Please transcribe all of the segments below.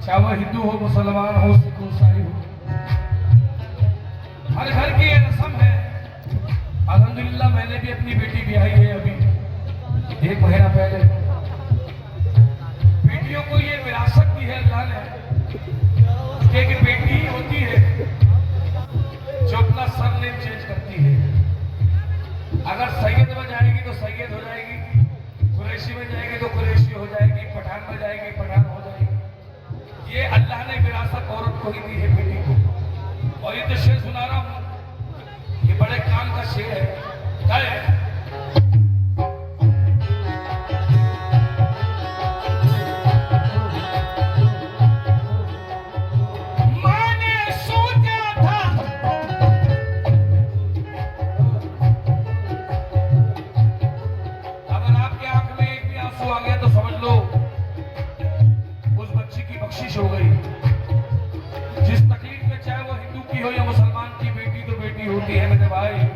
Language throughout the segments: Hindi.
चाहे वह हिंदू हो, मुसलमान हो, सिख हो, ईसाई हो, हर घर की ये रस्म है। अल्हम्दुलिल्लाह मैंने भी अपनी बेटी ब्याही है अभी 1 महीना पहले। बेटियों को ये विरासत दी है अल्लाह ने, एक बेटी होती है जो अपना सरनेम चेंज करती है। अगर सैयद में जाएगी तो सैयद हो जाएगी, कुरैशी में जाएगी तो कुरैशी हो जाएगी, पठान में जाएगी पठान हो जाएगी। ये अल्लाह ने विरासत औरत को ही दी है, बेटी को। और ये तो शेर सुना रहा हूं, ये बड़े काम का शेर है। हो गई। जिस तकलीफ में चाहे वो हिंदू की हो या मुसलमान की, बेटी तो बेटी होती है मेरे भाई।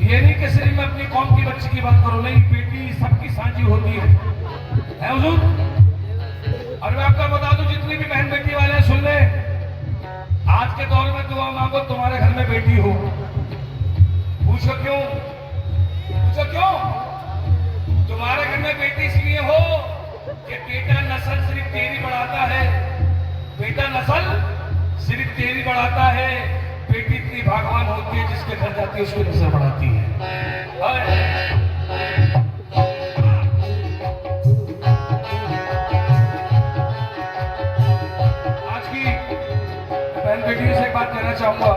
ये नहीं कि सिर्फ मैं अपनी कौम की बच्ची की बात करूं, नहीं, बेटी सबकी साझी होती है हुजूर। और मैं आपको बता दूं, जितनी भी बहन बेटी वाले सुन ले, आज के दौर में दुआ मांगो तुम्हारे घर में बेटी हो। पूछो क्यों? पूछो क्यों? तुम्हारे घर में बेटी इसलिए हो कि बेटा नस्ल सिर्फ तेरी बढ़ाता है, बेटा नस्ल सिर्फ तेरी बढ़ाता है। बेटी इतनी भागवान होती है जिसके घर जाती है उसको नस्ल बढ़ाती है। आज की बहन बेटियों से एक बात कहना चाहूंगा,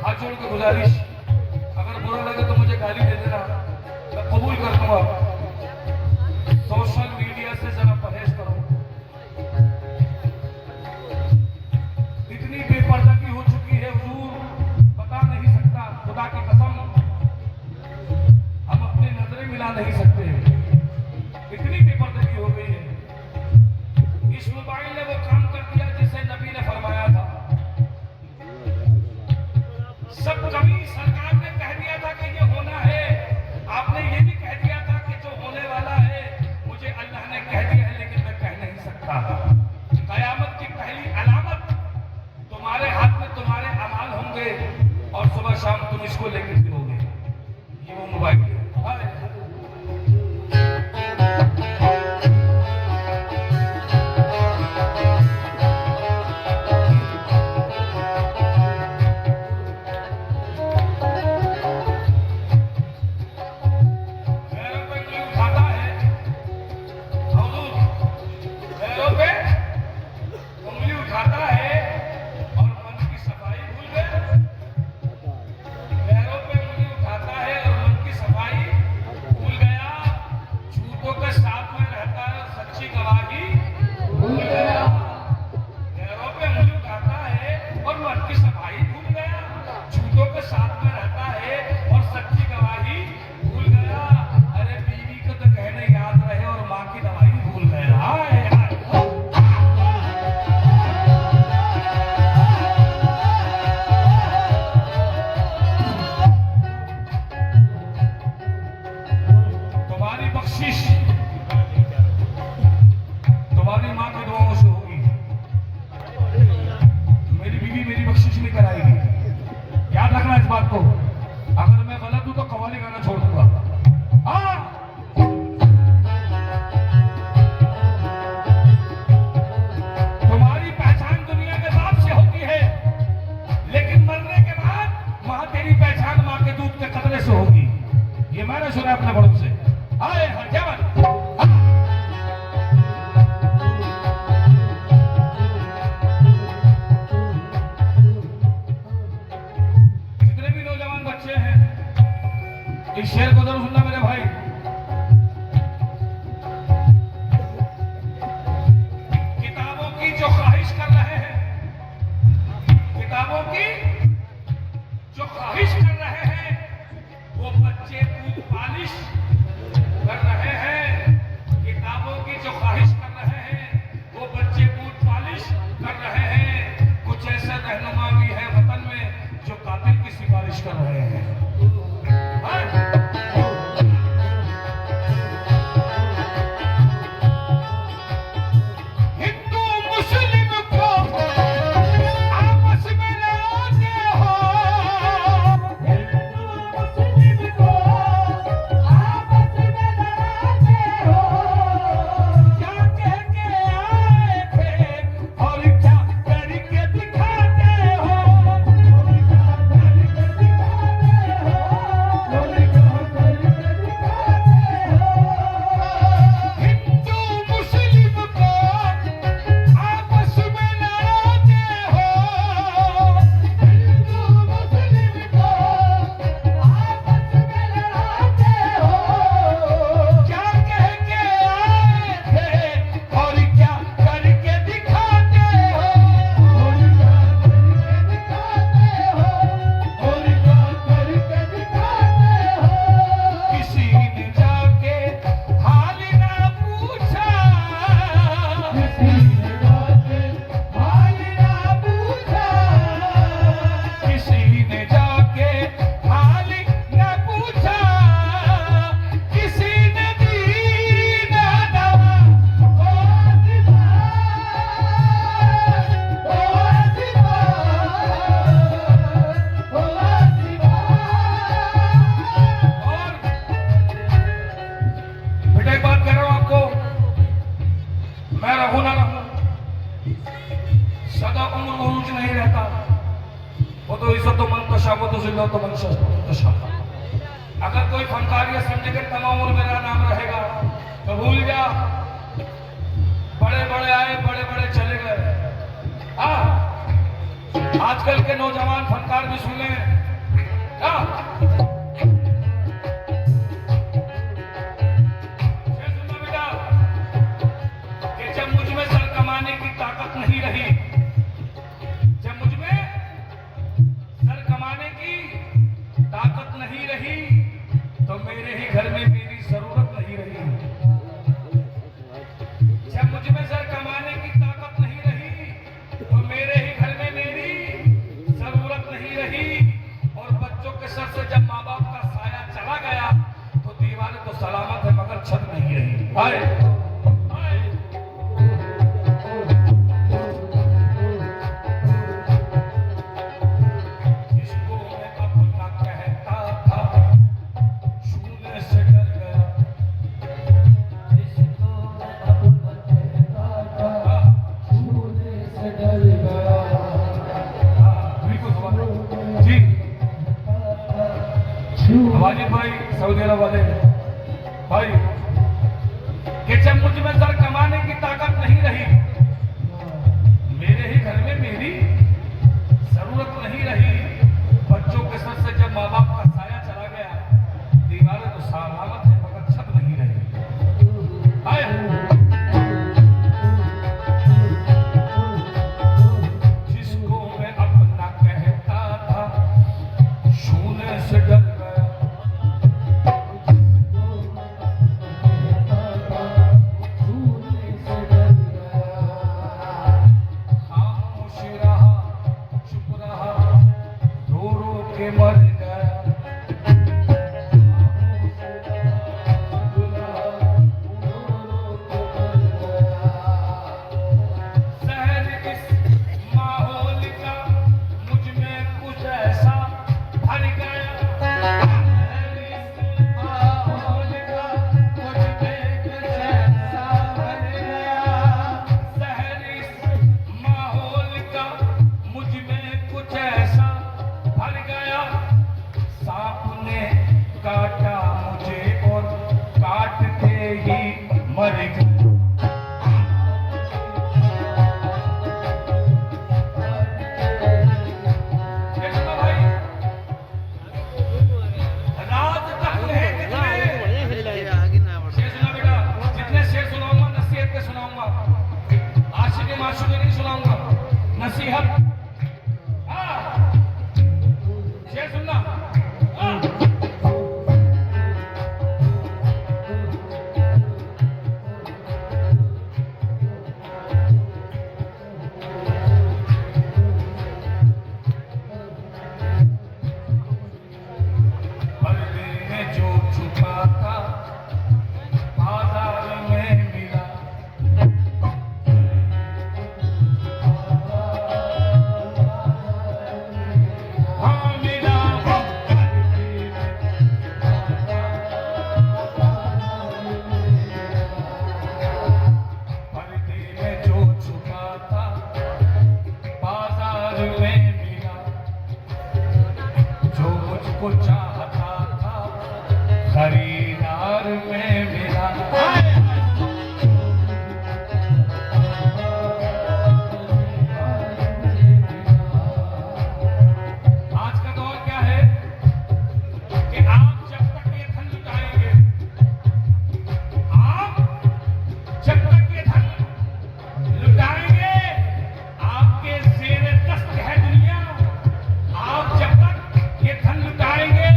हाथ जोड़ के गुजारिश, अगर बुरा लगे तो मुझे गाली दे देना, मैं कबूल कर दूंगा। सोशल मीडिया से जरा परहेज करो। इतनी बेपर्दगी हो चुकी है हुजूर, बता नहीं सकता, खुदा की कसम हम अपनी नजरें मिला नहीं सकते, इतनी बेपर्दगी हो गई है। इस मोबाइल ने वो काम कर दिया जिसे नबी ने फरमाया था। सब कभी सरकार ने कह दिया था कि ये होना है, आपने ये भी कह दिया था कि शाम तुम इसको लेके फिरोगे। ये वो मोबाइल है। तुम्हारी माँ की दुआओं से होगी। मेरी बीवी मेरी बख्शिश नहीं कराएगी। याद रखना इस बात को। अगर मैं गलत हूं तो कव्वाली गाना छोड़ दूंगा। तुम्हारी पहचान दुनिया के बाप से होती है, लेकिन मरने के बाद वहां तेरी पहचान माँ के दूध के कतरे से होगी। ये मैंने सुना अपने बड़ों से। आए जवान जितने भी नौजवान बच्चे हैं, इस शेर को जरूर सुनना मेरे भाई। किताबों की जो ख्वाहिश कर रहे हैं, किताबों की जो ख्वाहिश कर रहे हैं, वो बच्चे दूध पालिश कर रहे हैं। किताबों की जो ख्वाहिश कर रहे हैं, वो बच्चे बूट पॉलिश कर रहे हैं। कुछ ऐसे रहनुमा भी है वतन में जो कातिल की सिफारिश कर रहे हैं। हिंदू मुस्लिम को आपस में लड़ाते हो, हिंदू मुस्लिम को आपस में लड़ाते हो। क्या कह के आए थे और क्या करके दिखाते हो, और क्या करके दिखाते हो, और क्या करके दिखाते हो। हिंदू मुस्लिम को आपस में लड़ाते हो, हिंदू मुस्लिम को आपस में लड़ाते हो। क्या कह के आए थे और क्या करके दिखाते हो, और क्या करके दिखाते हो, और क्या करके दिखाते हो। किसी ने जाके हाल ना पूछा, किसी ने जाके हाल ना पूछा, किसी ने जाके हाल ना पूछा, किसी ने दी ना दवा। ओ दिवा, ओ दिवा, ओ दिवा। और बेटा एक बात कह रहा हूं आपको, मैं रहूं ना रहूं, सदा उम्र उरूज नहीं रहता। वो तो इज्जत मन तशा, वो तो जिल्लत मन तशा। अगर कोई फनकार ये समझे कि तमाम उम्र मेरा नाम रहेगा, तो भूल जा। बड़े बड़े आए, बड़े बड़े चले गए। आजकल के नौजवान फनकार भी सुन लें। सुनना बेटा कि जब मुझ में सर कमाने की ताकत नहीं रही, जब मुझ में सर कमाने की ताकत नहीं रही, तो मेरे ही घर में मेरी जरूरत नहीं रही। जब मुझ में सर कमाने की ताकत नहीं रही, तो मेरे ही घर में मेरी जरूरत नहीं रही। और बच्चों के सर से जब माँ बाप का साया चला गया, तो दीवारें तो सलामत है मगर छत नहीं रही। आए इसको मैं अपना वाजिद भाई सऊदी अरब वाले भाई कि जब मुझ में सर कमाने की ताकत नहीं रही, मेरे ही घर में मेरी जरूरत नहीं रही, बच्चों के सर से जब माँ बाप का साया चला गया, दीवारें तो सलामत है मगर छत नहीं रही। जिसको मैं अपना कहता था छूने से डर गया, खामोश रहा चुप रहा रो रो के मर गया। शहर इस माहौल का मुझ में कुछ ऐसा भर गया, शहर इस माहौल का मुझ में कुछ ऐसा भर गया, शहर इस माहौल का मुझ में कुछ ऐसा भर गया। सांप ने काटा मुझे और काटते ही मर गया। कैसा था भाई? रात तक है कितने शेर सुना बेटा, जितने शेर सुनाऊंगा नसीहत के सुनाऊंगा, आशिक़ माशूक़ नहीं सुनाऊंगा, नसीहत। हाँ शेर सुनना। हाँ पर्दे में जो छुपा था बाजार में मिला, हाँ मिला। पर्दे में जो छुपा था बाजार में मिला, जो मुझको चाहता था खरीदार में मिला। आज का दौर क्या है कि आप जब तक ये धन लुटाएंगे, आप जब तक ये धन लुटाएंगे, आपके ज़ेरे दस्त है दुनिया। आप जब तक ये धन लुटाएंगे,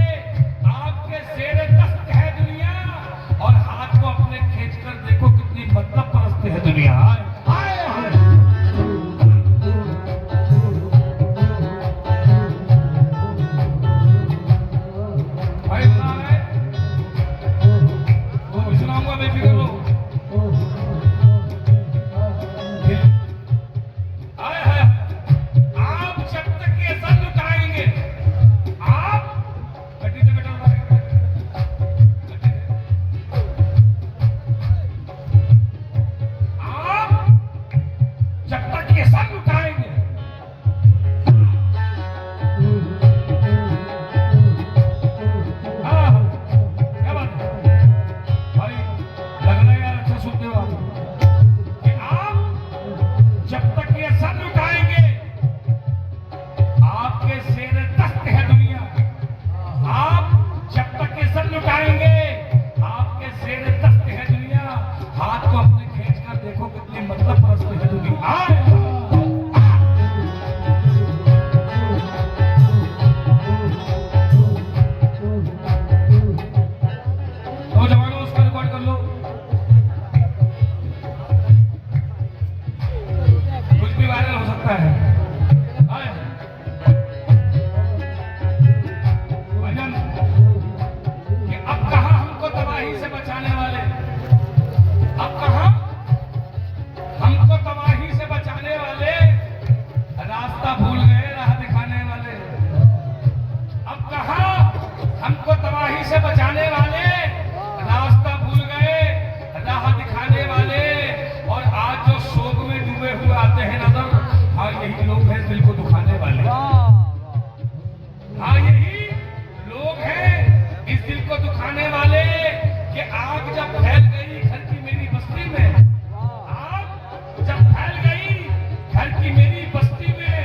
आपके ज़ेरे दस्त है दुनिया। और हाथ को अपने खींच कर देखो कितनी मतलब परस्त है दुनिया। भाई सुना है वो भी सुनाऊंगा, बेफिक्र रहो। हाय हाय, आप जब तक ये धन लुटाएंगे, आप गड्डी पे बैठो भाई, आप जब तक ये धन लुटाएंगे, हाँ क्या बात है भाई, लग रहा है यार अच्छा सुनते हो आप, कि आप जब तक ये धन लुटाएंगे, आपके ज़ेरे दस्त है दुनिया। आप जब तक ये धन लुटाएंगे, आपके ज़ेरे दस्त है दुनिया। हाथ को अपने खींच कर देखो कितनी मतलब परस्त है दुनिया। तो जवानों उसका रिकॉर्ड कर लो, कुछ भी वायरल हो सकता है। हाय भजन कि अब कहाँ हमको तबाही से बचाने वाले, अब कहाँ हमको तबाही से बचाने वाले, रास्ता भूल गए राह दिखाने वाले। अब कहाँ हमको तबाही से बचाने वाले, रास्ता भूल गए राह दिखाने वाले। और आज जो शोक में डूबे हुए आते हैं नजर, हाँ यही लोग हैं दिल को दुखाने वाले। हाँ यही लोग हैं इस लगाने वाले कि आग जब फैल गई घर की मेरी बस्ती में, आग जब फैल गई घर की मेरी बस्ती में,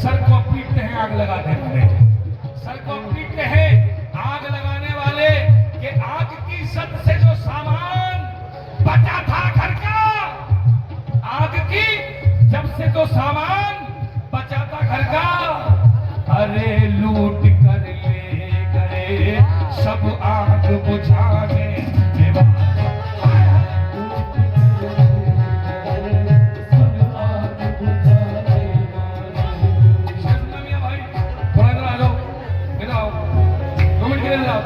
सर को पीटते हैं आग लगाने वाले, सर को पीटते हैं आग लगाने वाले कि आग की सत से जो सामान बचा था घर का, आग की जब से जो सामान बचा था घर का, अरे लूट कर ले गए सब आग बुझाने के बाद।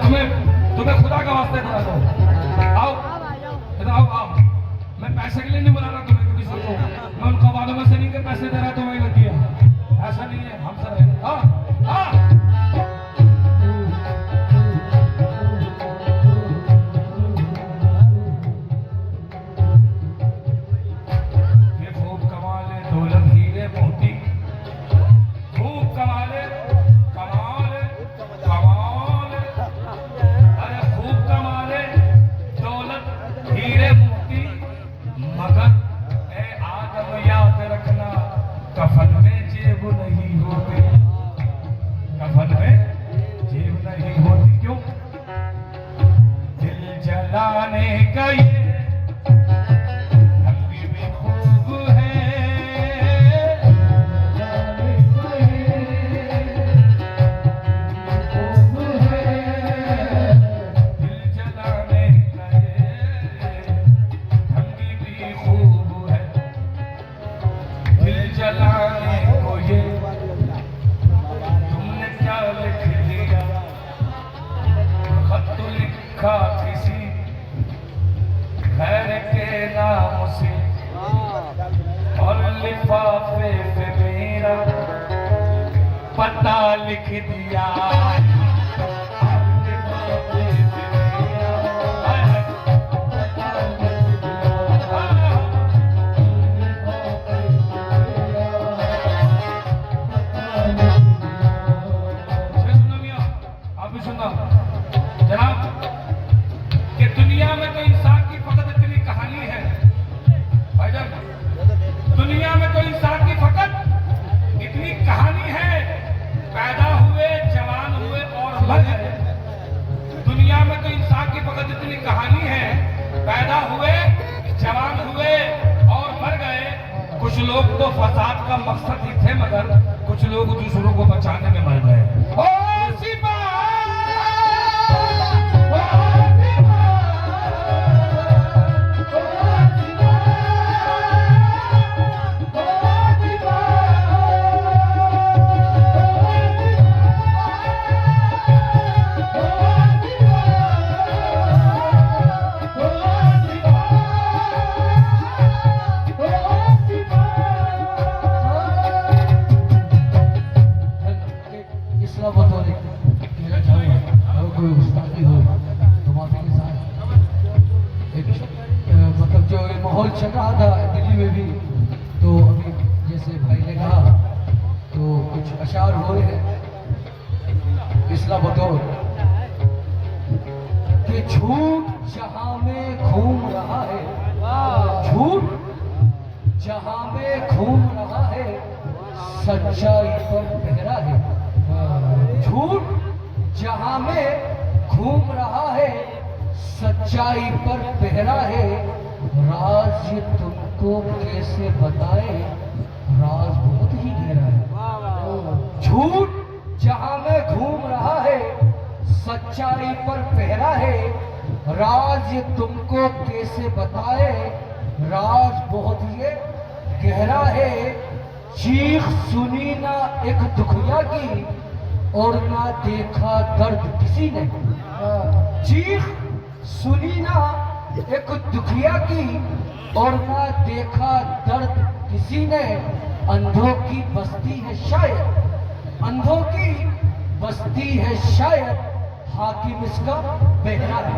तुम्हें खुदा का वास्ते इधर आ जाओ, आओ इधर आओ, आओ। मैं पैसे के लिए नहीं बुला रहा तुम्हें, किसी को मैं उनका वालों में से नहीं के पैसे दे रहा तुम्हें लग गया, ऐसा नहीं है, हम सर है। हाँ हाँ ये खूब कमाले दौलत हीरे मोती, खूब कमाले कमाल कमाल, अरे खूब कमाले दौलत हीरे मोती, मगर ए आदम याद रखना कफन में जेब नहीं होती, कफन में जेब नहीं होती। क्यों? दिल जलाने का ये ढंग भी खूब है, जलाने को ये तुमने क्या लिख दिया, खत तो लिखा किसी घर के नाम से, और लिफाफे पे मेरा पता लिख दिया, जनाब कि दुनिया में तो इंसान की फकत इतनी कहानी है भाईजान, दुनिया में तो इंसान की फकत इतनी कहानी है, पैदा हुए जवान हुए और मर गए। दुनिया में तो इंसान की फकत इतनी कहानी है, पैदा हुए जवान हुए और मर गए। कुछ लोग तो फसाद का मकसद ही थे, मगर कुछ लोग दूसरों को बचाने में मर गए। मतलब जो माहौल चल रहा था दिल्ली में भी, तो अभी जैसे भाई ने कहा तो कुछ अशार हो रहे हैं इसला बतौर कि झूठ जहां में घूम रहा है, झूठ जहां में घूम रहा है सच्चाई पर पहरा है, झूठ जहां में घूम रहा है सच्चाई पर पहरा है। राज ये तुमको कैसे बताए, राज बहुत ही गहरा है। झूठ जहां में घूम रहा है सच्चाई पर पहरा है, राज ये तुमको कैसे बताए, राज बहुत ही गहरा है। चीख सुनी ना एक दुखिया की और ना देखा दर्द किसी ने, चीख सुनी ना एक दुखिया की और ना देखा दर्द किसी ने, अंधों की बस्ती है शायद, अंधों की बस्ती है शायद, हाकिम इसका बहरा है।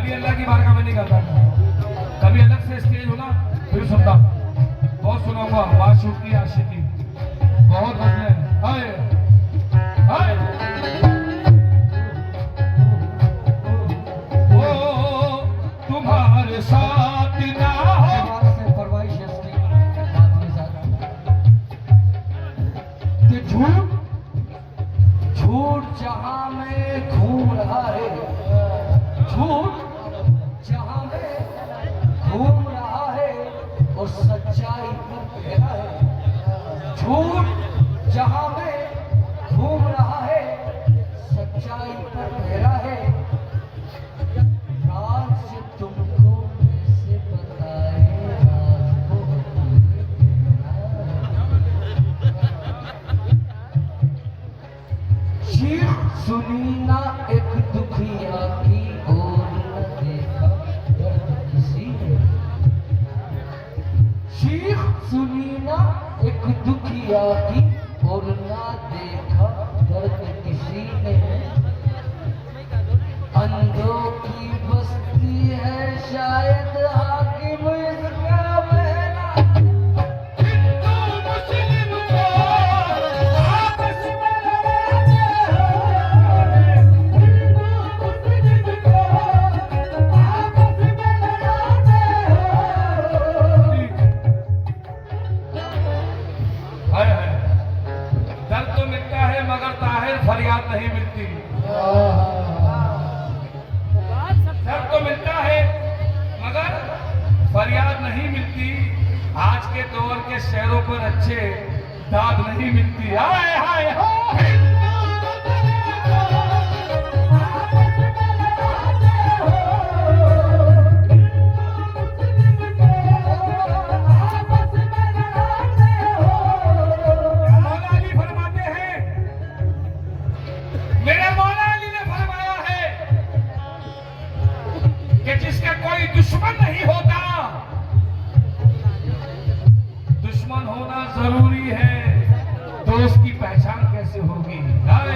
खाली अल्लाह की बारगाह में नहीं गाता, कभी अलग से स्टेज हो ना फिर सुनता, बहुत सुनाऊंगा माशूक की आशिकी, बहुत गजलें हाय हाय। वो तुम्हारे साथ ना हो कि झूठ झूठ जहां में घूम रहा है, झूठ जहां में घूम रहा है और सच्चाई पर घेरा है, झूठ जहां में घूम रहा है सच्चाई पर घेरा है। राज से तुमको कैसे बताए, राज को चीख सुनी ना एक दुखिया की और न देखा दर्द किसी ने, चीख सुनी ना एक दुखिया की और ना देखा दर्द किसी ने। अंधों की बस्ती है शायद हाकिम इसका बहना, हिंदू मुस्लिम को आपस में लड़ाते हो, हिंदू मुस्लिम को आपस में लड़ाते हो। हाय हाय, दर्द तो मिलता है मगर ताहिर फरियाद नहीं मिलती। दर्द तो मिलता है मगर फरियाद नहीं मिलती। आज के दौर के शहरों पर अच्छे दाद नहीं मिलती। हाय हाय हाय। मौला अली फरमाते हैं, मेरे मौला अली ने फरमाया है कि जिसका कोई दुश्मन नहीं होता, दुश्मन होना जरूरी है, तो उसकी पहचान कैसे होगी। हाय